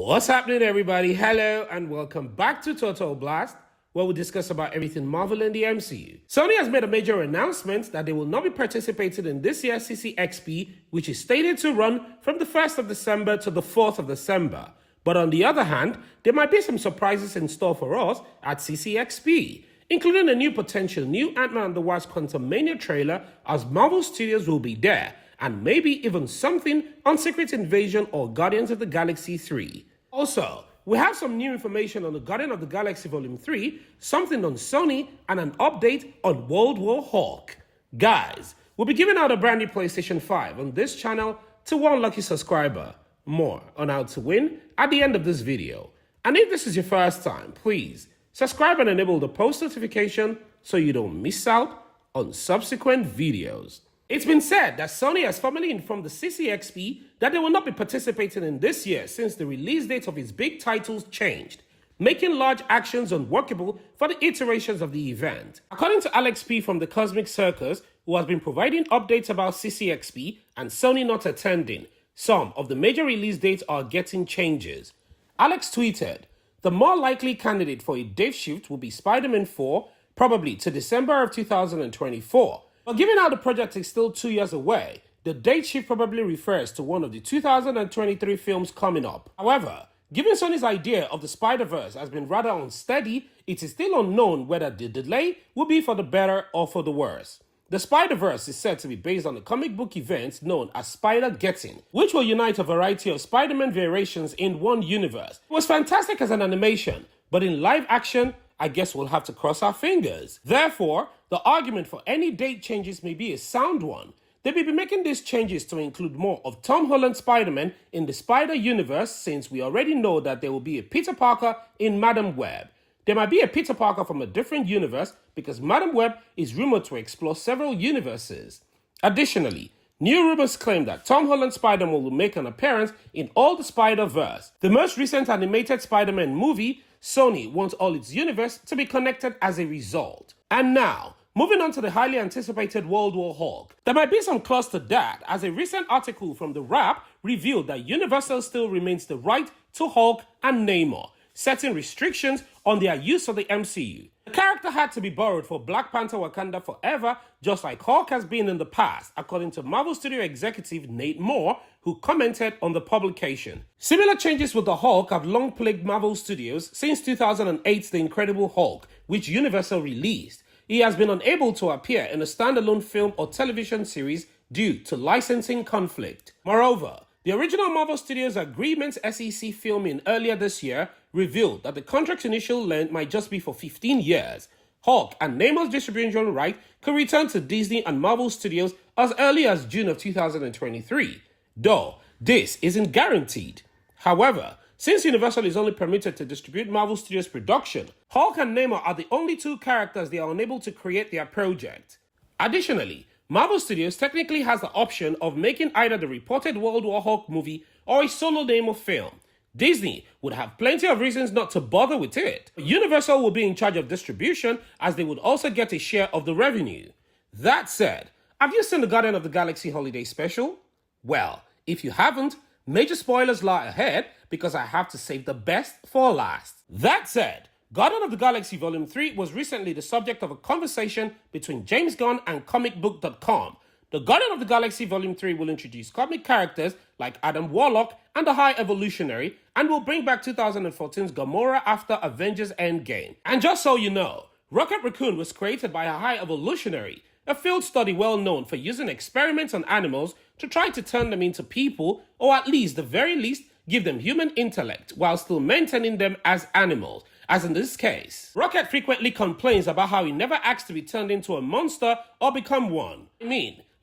What's happening, everybody? Hello and welcome back to Total Blast, where we discuss about everything Marvel in the MCU. Sony has made a major announcement that they will not be participating in this year's CCXP, which is stated to run from the 1st of December to the 4th of December. But on the other hand, there might be some surprises in store for us at CCXP, including a potential new Ant-Man and the Wasp Quantumania trailer, as Marvel Studios will be there, and maybe even something on Secret Invasion or Guardians of the Galaxy 3. Also, we have some new information on the Guardians of the Galaxy Volume 3, something on Sony, and an update on World War Hulk. Guys, we'll be giving out a brand new PlayStation 5 on this channel to one lucky subscriber. More on how to win at the end of this video. And if this is your first time, please subscribe and enable the post notification so you don't miss out on subsequent videos. It's been said that Sony has formally informed the CCXP that they will not be participating in this year since the release date of its big titles changed, making large actions unworkable for the iterations of the event. According to Alex P. from the Cosmic Circus, who has been providing updates about CCXP and Sony not attending, some of the major release dates are getting changes. Alex tweeted, "The more likely candidate for a date shift will be Spider-Man 4, probably to December of 2024. But given how the project is still 2 years away, the date shift probably refers to one of the 2023 films coming up. However, given Sony's idea of the Spider-Verse has been rather unsteady, it is still unknown whether the delay will be for the better or for the worse. The Spider-Verse is said to be based on a comic book event known as Spider-Geddon, which will unite a variety of Spider-Man variations in one universe. It was fantastic as an animation, but in live action, I guess we'll have to cross our fingers. Therefore, the argument for any date changes may be a sound one. They may be making these changes to include more of Tom Holland's Spider-Man in the Spider-Universe, since we already know that there will be a Peter Parker in Madam Web. There might be a Peter Parker from a different universe because Madam Web is rumored to explore several universes. Additionally, new rumors claim that Tom Holland's Spider-Man will make an appearance in all the Spider-Verse. The most recent animated Spider-Man movie, Sony wants all its universe to be connected as a result. And now, moving on to the highly anticipated World War Hulk. There might be some clause to that, as a recent article from The Wrap revealed that Universal still remains the right to Hulk and Namor, setting restrictions on their use of the MCU. The character had to be borrowed for Black Panther Wakanda Forever, just like Hulk has been in the past, according to Marvel Studio executive Nate Moore, who commented on the publication. Similar changes with the Hulk have long plagued Marvel Studios since 2008's The Incredible Hulk, which Universal released. He has been unable to appear in a standalone film or television series due to licensing conflict. Moreover, the original Marvel Studios agreement SEC filming earlier this year revealed that the contract's initial length might just be for 15 years. Hulk and Namor's distribution right could return to Disney and Marvel Studios as early as June of 2023, though this isn't guaranteed. However, since Universal is only permitted to distribute Marvel Studios' production, Hulk and Namor are the only two characters they are unable to create their project. Additionally, Marvel Studios technically has the option of making either the reported World War Hulk movie or a solo Namor film. Disney would have plenty of reasons not to bother with it. Universal will be in charge of distribution, as they would also get a share of the revenue. That said, have you seen the Guardians of the Galaxy Holiday Special? Well, if you haven't, major spoilers lie ahead because I have to save the best for last. That said, Guardians of the Galaxy Volume 3 was recently the subject of a conversation between James Gunn and comicbook.com. The Guardians of the Galaxy Volume 3 will introduce comic characters like Adam Warlock and the High Evolutionary, and will bring back 2014's Gamora after Avengers Endgame. And just so you know, Rocket Raccoon was created by a High Evolutionary, a field study well known for using experiments on animals to try to turn them into people, or at least, the very least, give them human intellect while still maintaining them as animals, as in this case. Rocket frequently complains about how he never asked to be turned into a monster or become one.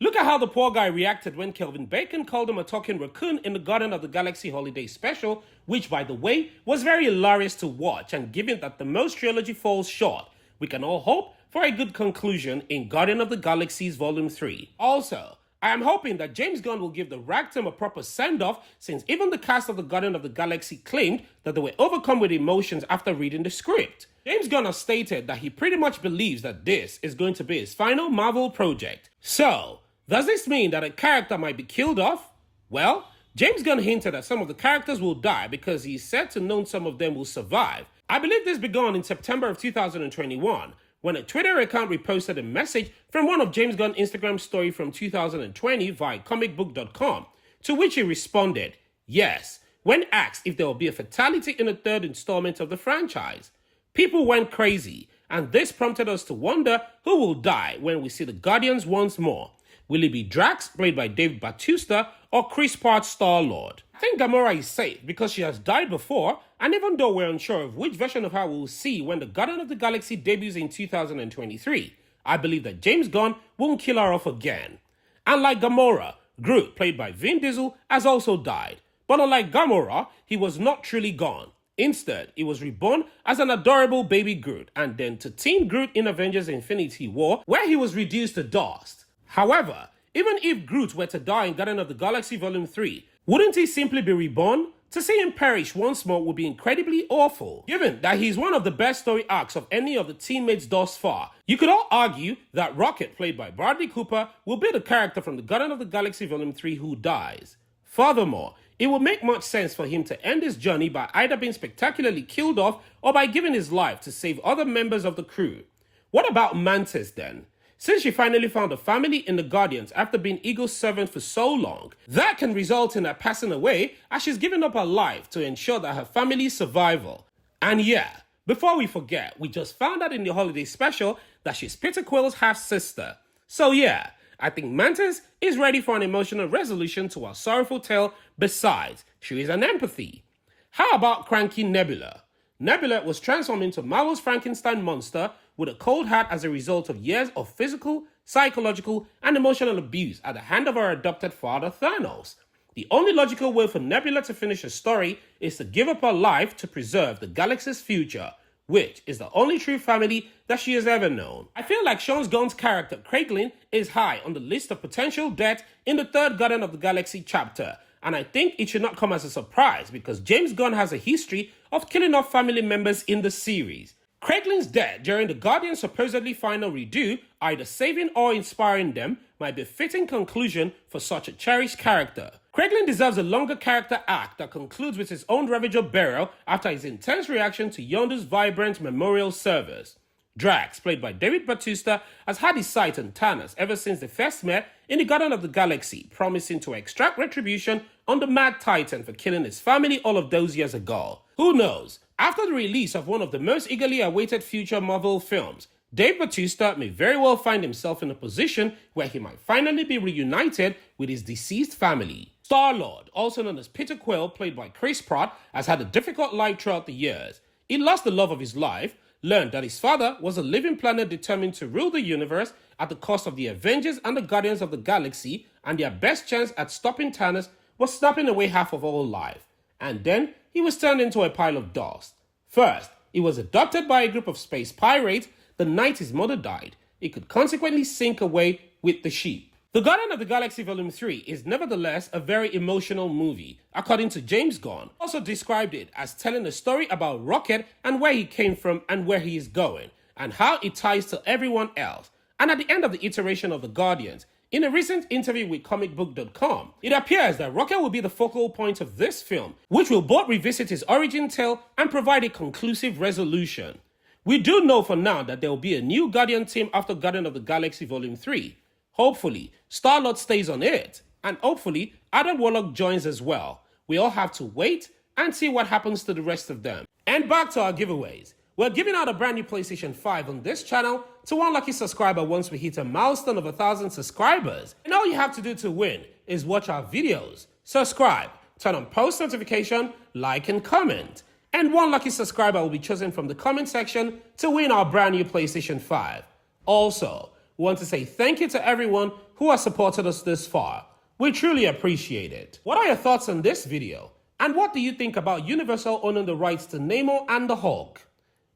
Look at how the poor guy reacted when Kelvin Bacon called him a talking raccoon in the Guardians of the Galaxy Holiday Special, which, by the way, was very hilarious to watch, and given that the most trilogy falls short, we can all hope for a good conclusion in Guardians of the Galaxy's Volume 3. Also, I am hoping that James Gunn will give the rag team a proper send-off, since even the cast of the Guardians of the Galaxy claimed that they were overcome with emotions after reading the script. James Gunn has stated that he pretty much believes that this is going to be his final Marvel project. So, does this mean that a character might be killed off? Well, James Gunn hinted that some of the characters will die because he is said to know some of them will survive. I believe this began in September of 2021 when a Twitter account reposted a message from one of James Gunn's Instagram story from 2020 via comicbook.com, to which he responded, yes, when asked if there will be a fatality in the third installment of the franchise. People went crazy, and this prompted us to wonder who will die when we see the Guardians once more. Will it be Drax, played by Dave Bautista, or Chris Pratt's Star-Lord? I think Gamora is safe because she has died before, and even though we're unsure of which version of her we'll see when the Guardian of the Galaxy debuts in 2023, I believe that James Gunn won't kill her off again. And like Gamora, Groot, played by Vin Diesel, has also died. But unlike Gamora, he was not truly gone. Instead, he was reborn as an adorable baby Groot, and then to Teen Groot in Avengers Infinity War, where he was reduced to dust. However, even if Groot were to die in Guardian of the Galaxy Volume 3, wouldn't he simply be reborn? To see him perish once more would be incredibly awful, given that he's one of the best story arcs of any of the teammates thus far. You could all argue that Rocket, played by Bradley Cooper, will be the character from the Guardian of the Galaxy Volume 3 who dies. Furthermore, it would make much sense for him to end his journey by either being spectacularly killed off or by giving his life to save other members of the crew. What about Mantis then? Since she finally found a family in the Guardians after being Eagle's servant for so long, that can result in her passing away as she's given up her life to ensure that her family's survival. And yeah, before we forget, we just found out in the holiday special that she's Peter Quill's half-sister. So yeah, I think Mantis is ready for an emotional resolution to her sorrowful tale. Besides, she is an empathy. How about cranky Nebula? Nebula was transformed into Marvel's Frankenstein monster with a cold heart as a result of years of physical, psychological, and emotional abuse at the hand of her adopted father, Thanos. The only logical way for Nebula to finish her story is to give up her life to preserve the galaxy's future, which is the only true family that she has ever known. I feel like Sean Gunn's character, Craiglin, is high on the list of potential deaths in the third Guardian of the Galaxy chapter, and I think it should not come as a surprise because James Gunn has a history of killing off family members in the series. Craiglin's death during the Guardian's supposedly final redo, either saving or inspiring them, might be a fitting conclusion for such a cherished character. Craiglin deserves a longer character arc that concludes with his own Ravager burial after his intense reaction to Yondu's vibrant memorial service. Drax, played by David Bautista, has had his sight on Thanos ever since they first met in the Guardian of the Galaxy, promising to extract retribution on the Mad Titan for killing his family all of those years ago. Who knows? After the release of one of the most eagerly awaited future Marvel films, Dave Bautista may very well find himself in a position where he might finally be reunited with his deceased family. Star-Lord, also known as Peter Quill, played by Chris Pratt, has had a difficult life throughout the years. He lost the love of his life, learned that his father was a living planet determined to rule the universe at the cost of the Avengers and the Guardians of the Galaxy, and their best chance at stopping Thanos was snapping away half of all life. And then he was turned into a pile of dust. First, he was adopted by a group of space pirates the night his mother died. He could consequently sink away with the sheep. The Guardian of the Galaxy Volume 3 is nevertheless a very emotional movie. According to James Gunn, also described it as telling a story about Rocket and where he came from and where he is going, and how it ties to everyone else. And at the end of the iteration of the Guardians, in a recent interview with comicbook.com, it appears that Rocket will be the focal point of this film, which will both revisit his origin tale and provide a conclusive resolution. We do know for now that there will be a new Guardian team after Guardian of the Galaxy Volume 3. Hopefully, Star-Lord stays on it, and hopefully, Adam Warlock joins as well. We all have to wait and see what happens to the rest of them. And back to our giveaways. We're giving out a brand new PlayStation 5 on this channel to one lucky subscriber once we hit a milestone of 1,000 subscribers. And all you have to do to win is watch our videos, subscribe, turn on post notification, like and comment. And one lucky subscriber will be chosen from the comment section to win our brand new PlayStation 5. Also, we want to say thank you to everyone who has supported us this far. We truly appreciate it. What are your thoughts on this video? And what do you think about Universal owning the rights to Namor and the Hulk?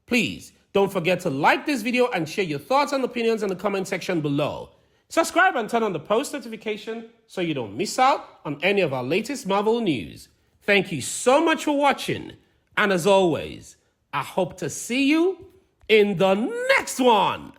Please don't forget to like this video and share your thoughts and opinions in the comment section below. Subscribe and turn on the post notification so you don't miss out on any of our latest Marvel news. Thank you so much for watching, and as always, I hope to see you in the next one.